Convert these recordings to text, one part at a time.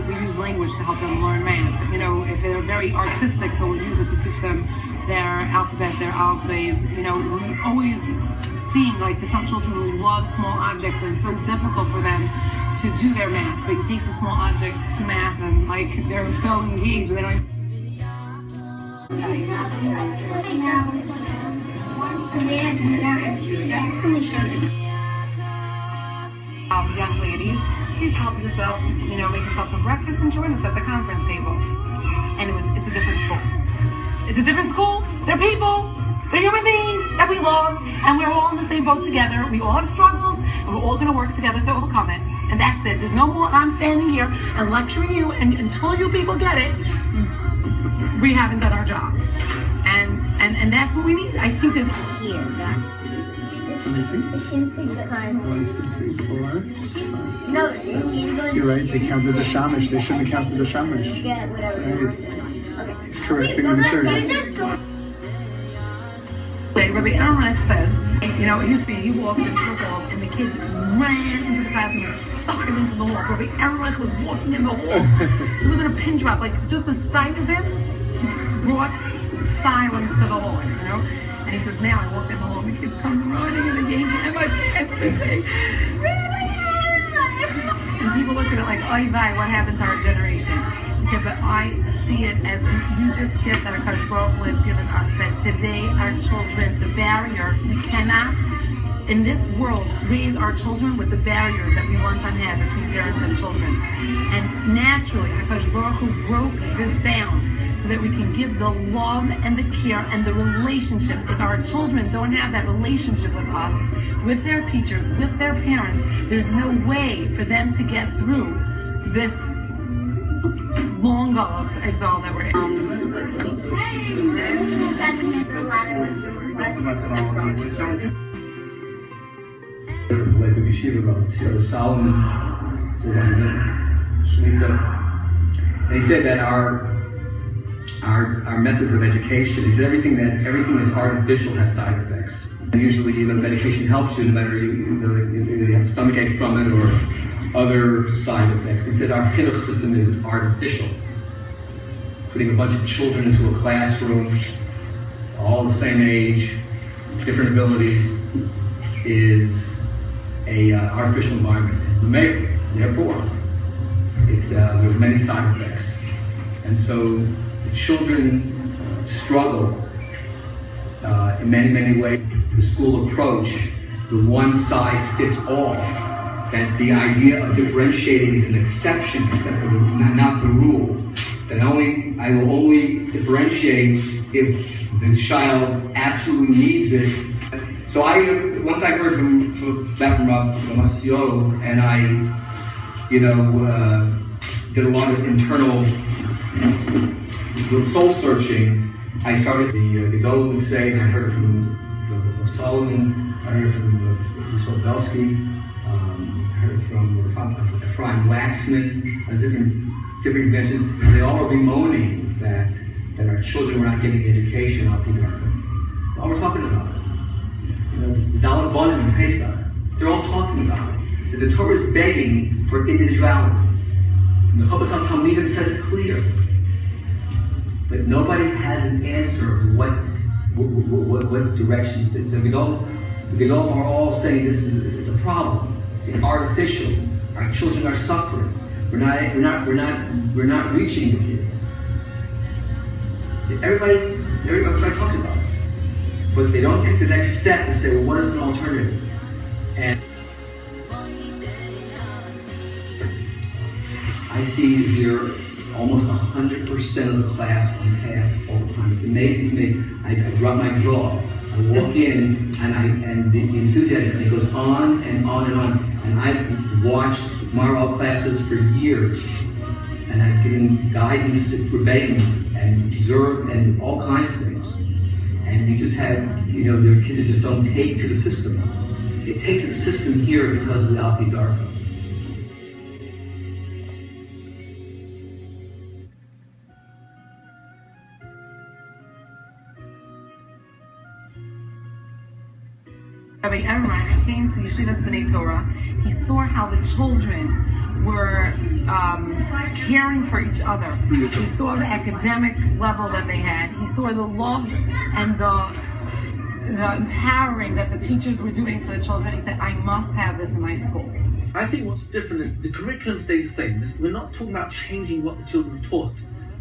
we use language to help them learn math. You know, if they're very artistic, so we use it to teach them their alphabet, their alphabets. You know, we always seeing like there's some children who love small objects and it's so difficult for them to do their math. But you take the small objects to math and like they're so engaged. They don't. Young ladies, please help yourself, you know, make yourself some breakfast and join us at the conference table. And it's a different school. It's a different school. They're people. They're human beings that we love, and we're all in the same boat together. We all have struggles, and we're all going to work together to overcome it. And that's it. There's no more I'm standing here and lecturing you, and until you people get it, we haven't done our job. And that's what we need. I think that here, Let me see. 1, 2, 3, 4. No, You're right, they counted the shamish. They shouldn't have counted the shamish. Yeah, whatever. Right. It's correcting the material. Rabbi Aaron says, you know, it used to be he walked into the hall and the kids ran into the class and were sucked into the hall. Rabbi Aaron was walking in the hall. It was in a pin drop, like just the sight of him brought silence to the hall, you know? And he says, now I walk in the hall and the kids come running and they're yanking at my pants and they say, Rabbi Aaron! And people look at it like, oy vey, what happened to our generation? He said, but I see it as you just get that HaKadosh Baruch Hu has given us, that today our children, the barrier, we cannot, in this world, raise our children with the barriers that we one time had between parents and children. And naturally, HaKadosh Baruch Hu broke this down so that we can give the love and the care and the relationship. If our children don't have that relationship with us, with their teachers, with their parents, there's no way for them to get through this long galus exile that we're in. Let's see. Like the yeshiva about the Solomon says on the Shemitah, and he said that our methods of education, he said everything that's artificial has side effects. And usually, you know, medication helps you, no matter you have a stomachache from it or other side effects. He said our chinuch system is artificial. Putting a bunch of children into a classroom, all the same age, different abilities, is a artificial environment. Therefore, it's there's many side effects, and so the children struggle in many ways. The school approach, the one size fits all, that the idea of differentiating is an exception, except for not the rule. That I will only differentiate if the child absolutely needs it. So once I heard from Masio, and I, did a lot of internal soul searching, I started the Gedol would say, and I heard it from Solomon, I heard it from Yisrael Belsky, I heard it from Ephraim Waxman, different inventions, and they all are bemoaning the fact that our children were not getting education out there. All we're talking about. The Dalet Bonim and Pesach, they're all talking about it. The Torah is begging for individuality. And the Chovos HaTalmidim says it clear. But nobody has an answer what direction. The Gedol are all saying it's a problem. It's artificial. Our children are suffering. We're not reaching the kids. Everybody talks about it. But they don't take the next step and say, well, what is an alternative? And I see here almost 100% of the class on task all the time. It's amazing to me. I drop my jaw. I walk in, and the enthusiasm, it goes on and on and on. And I've watched Marwell classes for years, and I've given guidance to verbatim and observed and all kinds of things. And you just have, there are kids that just don't take to the system. They take to the system here because of the Al Pi Darka. Rabbi Aaron came to Yeshivas B'nai Torah. He saw how the children were caring for each other. He saw the academic level that they had. He saw the love and the empowering that the teachers were doing for the children. He said, I must have this in my school. I think what's different is the curriculum stays the same. We're not talking about changing what the children are taught.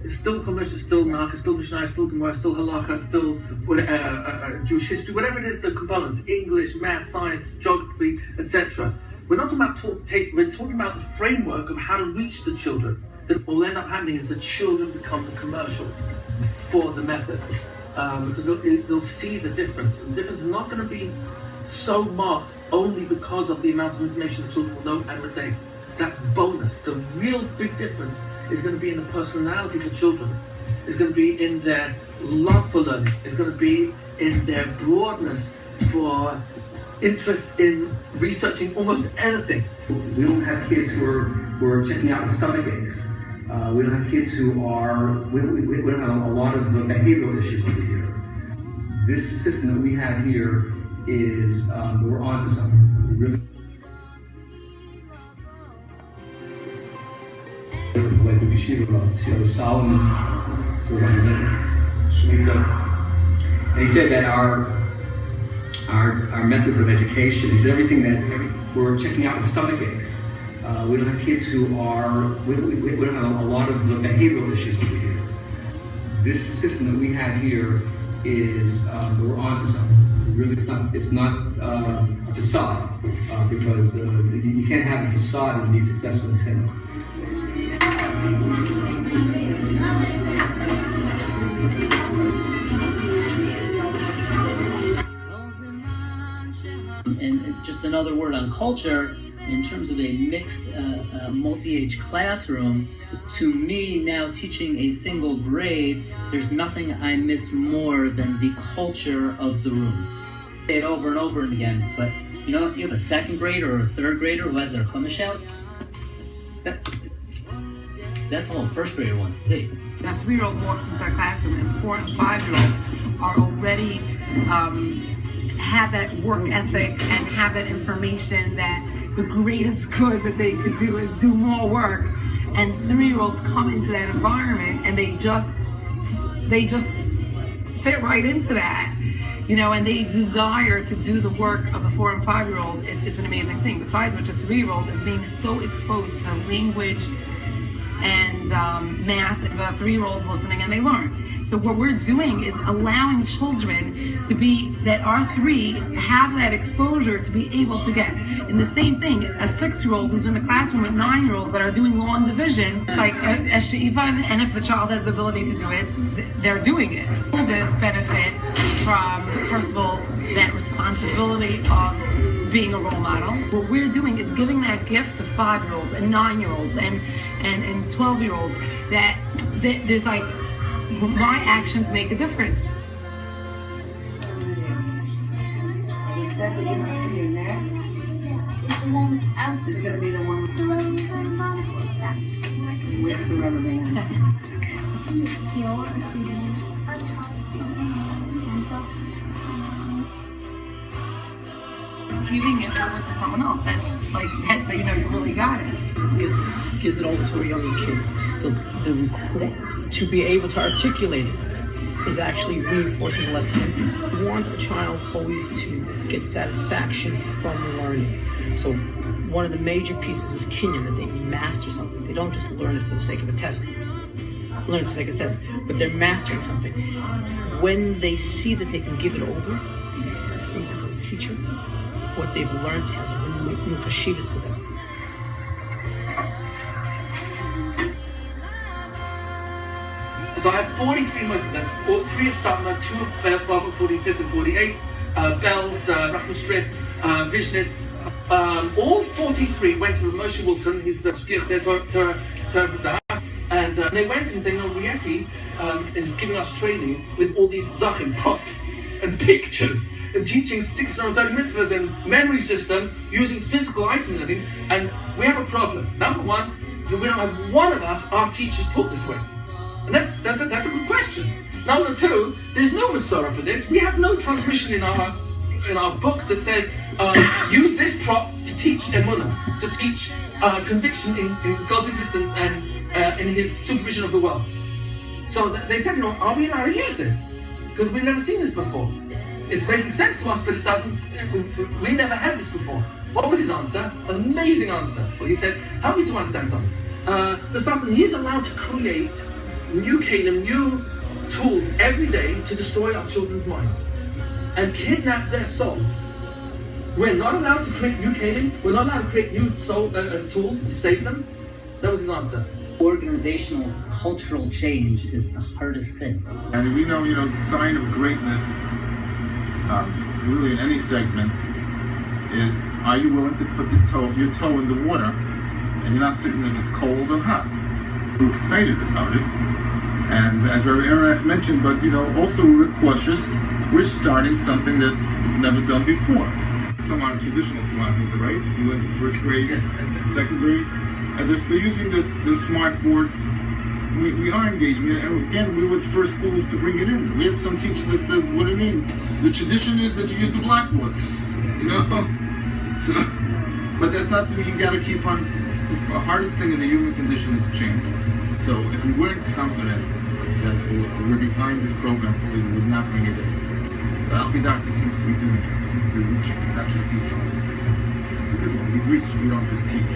It's still Chumash, it's still Nach, it's still Mishnah, it's still Gemara, it's still Halacha, it's still Jewish history, whatever it is, the components, English, math, science, geography, etc. We're not talking about we're talking about the framework of how to reach the children. That what will end up happening is the children become the commercial for the method. Because they'll see the difference. The difference is not going to be so marked only because of the amount of information the children will know and retain. That's bonus. The real big difference is going to be in the personality of the children. It's going to be in their love for learning. It's going to be in their broadness for interest in researching almost anything. We don't have kids who are checking out with stomach aches. We don't have kids who are, we don't have a lot of behavioral issues over here. This system that we have here is, we're onto something. We really, like the yeshiva about, the Solomon, sort of Shemitah. And he said that our methods of education, he said everything that we're checking out with stomach aches. We don't have kids who are, we don't have a lot of behavioral issues over here. This system that we have here is, we're onto something. Really, it's not a facade, because you can't have a facade and be successful in Finland. And just another word on culture, in terms of a mixed, multi-age classroom, to me now teaching a single grade, there's nothing I miss more than the culture of the room. I say it over and over again, but you know, you have a second grader or a third grader who has their Chumash out, that's all a first grader wants to see. A 3-year-old walks into our classroom and 4- and 5-year-olds are already have that work ethic and have that information that the greatest good that they could do is do more work. And 3-year-olds come into that environment and they just fit right into that. And they desire to do the work of a 4- and 5-year-old. It's an amazing thing. Besides which, a 3-year-old is being so exposed to language and math, and the 3-year-olds listening and they learn. So what we're doing is allowing children to be, that are 3, have that exposure to be able to get. And the same thing, a 6-year-old who's in the classroom with 9-year-olds that are doing long division, it's like a she'iva, and if the child has the ability to do it, they're doing it. All this benefit from, first of all, that responsibility of being a role model. What we're doing is giving that gift to 5-year-olds and 9-year-olds and 12-year-olds that there's like, my actions make a difference. You said that you have to do next. It's the one out. It's gonna be the one with the rubber band. Giving it over to someone else, that's you really got it. Gives it over to a younger kid. So to be able to articulate it is actually reinforcing the lesson. We want a child always to get satisfaction from learning. So one of the major pieces is kinyan, that they master something. They don't just learn it for the sake of a test, learn it for the sake of a test, but they're mastering something. When they see that they can give it over to the teacher, what they've learned has a new chashivas to them. So I have 43 Muslims, 3 of Satmar, 2 of Basel 45th and 48, Bells, Rachmanstrif, Vishnitz. All 43 went to Moshe Wilson, his shkiach there, Torah, and they went and said, Rieti is giving us training with all these zachim, props, and pictures, and teaching 630 mitzvahs and memory systems using physical items, and we have a problem. Number one, we don't have one of us, our teachers, taught this way. And that's a good question. Number 2, there's no Masorah for this. We have no transmission in our in our books that says, use this prop to teach emunah, to teach conviction in God's existence and in His supervision of the world. So they said, are we allowed to use this? Because we've never seen this before. It's making sense to us, but it doesn't. We never had this before. What was his answer? Amazing answer. Well, he said, help me to understand something. There's something he's allowed to create new kingdom, new tools every day to destroy our children's minds and kidnap their souls. We're not allowed to create new kingdom. We're not allowed to create new tools to save them. That was his answer. Organizational, cultural change is the hardest thing. And we know, the sign of greatness, really in any segment, is are you willing to put your toe in the water, and you're not sitting if it's cold or hot. We're excited about it. And as Rabbi Aaron mentioned, but also we're cautious. We're starting something that we've never done before. Some are traditional classes, right? You went to first grade, second grade, and they're still using the smart boards. We are engaging, and again, we were the first schools to bring it in. We have some teachers that says, what do you mean? The tradition is that you use the blackboard, So, but that's not the, you gotta keep on, the hardest thing in the human condition is change. So if we weren't confident that we're behind this program fully, we would not bring it in. But Alfie Doctor seems to be doing it. Seems to be reaching, not just teaching. It's a good one. We reach, we don't just teach.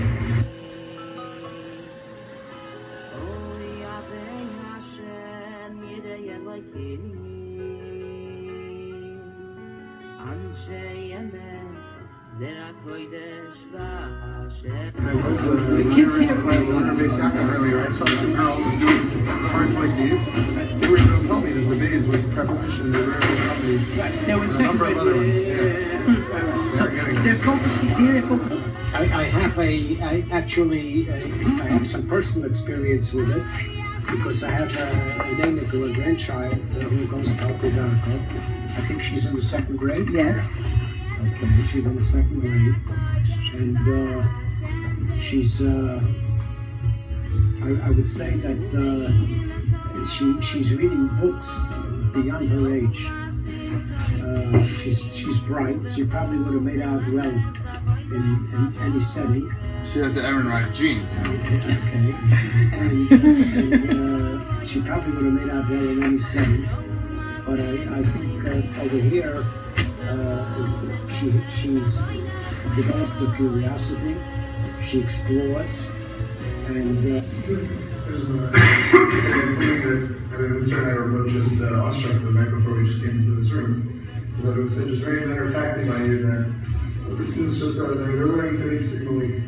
There was a kids here playing Beis Yaakov earlier. I saw two girls doing parts like these. They were going to tell me that the Beis was preposition. They were going to tell me They were in a second number of grade. other ones. Yeah. So they're focusing here. They're focusing. I have some personal experience with it because I have a a grandchild who goes to Alfie Doctor. I think she's in the second grade. Yes. Okay, she's in the second grade, and she's. I would say that she's reading books beyond her age. She's bright. She probably would have made out well in any setting. She has the Aaron Reich gene. Okay, and she probably would have made out well in any setting. But I think over here. She's developed a curiosity. She explores, and There's something that Mr. and I were both just awestruck the night before we just came into this room. Because it was just very matter of fact by you that the students just started learning. They're learning 36 a week.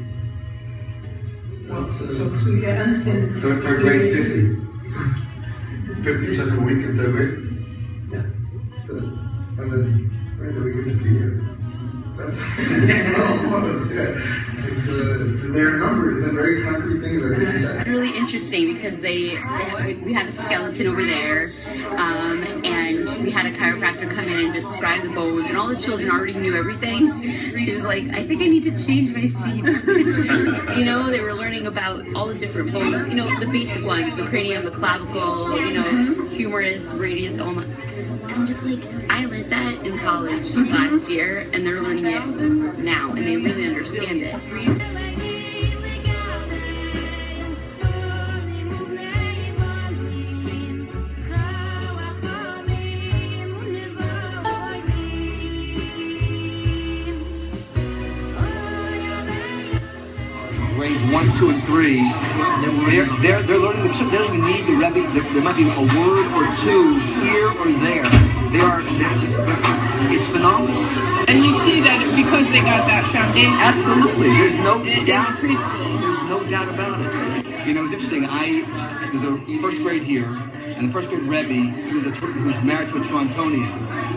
So you understand. Third grade's 50. 50% a week in third grade? Yeah. And then, right, that we give it to you. That's almost, yeah. It's, they're numbers and very concrete things that you said. Really interesting because we had a skeleton over there, and we had a chiropractor come in and describe the bones, and all the children already knew everything. She was like, I think I need to change my speech. They were learning about all the different bones, the basic ones, the cranium, the clavicle, humerus, radius, all that. I'm just like, I learned that in college last year, and they're learning it now, and they really understand it. Grades 1, 2, and 3, they're learning. They don't even need the Rebbe. There might be a word or two here or there. It's phenomenal. And you see that because they got that foundation. Absolutely, there's no doubt. Preschool. There's no doubt about it. It's interesting. There's a first grade here, and the first grade Rebbe who was married to a Torontonian.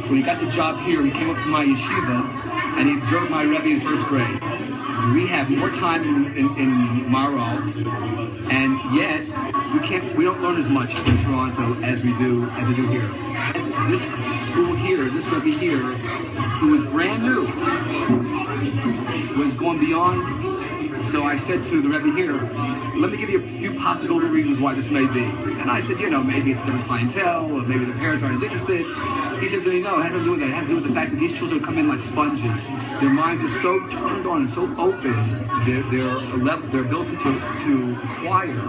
So when he got the job here, he came up to my yeshiva, and he observed my Rebbe in first grade. We have more time in Maro, and yet we don't learn as much in Toronto as they do here. And this school here, this Rebbe here, who was brand new, was going beyond. So I said to the Rebbe here, let me give you a few possible reasons why this may be. And I said, maybe it's a different clientele, or maybe the parents aren't as interested. He says to me, no, it has to do with that. It has to do with the fact that these children come in like sponges. Their minds are so turned on and so open. Their ability to acquire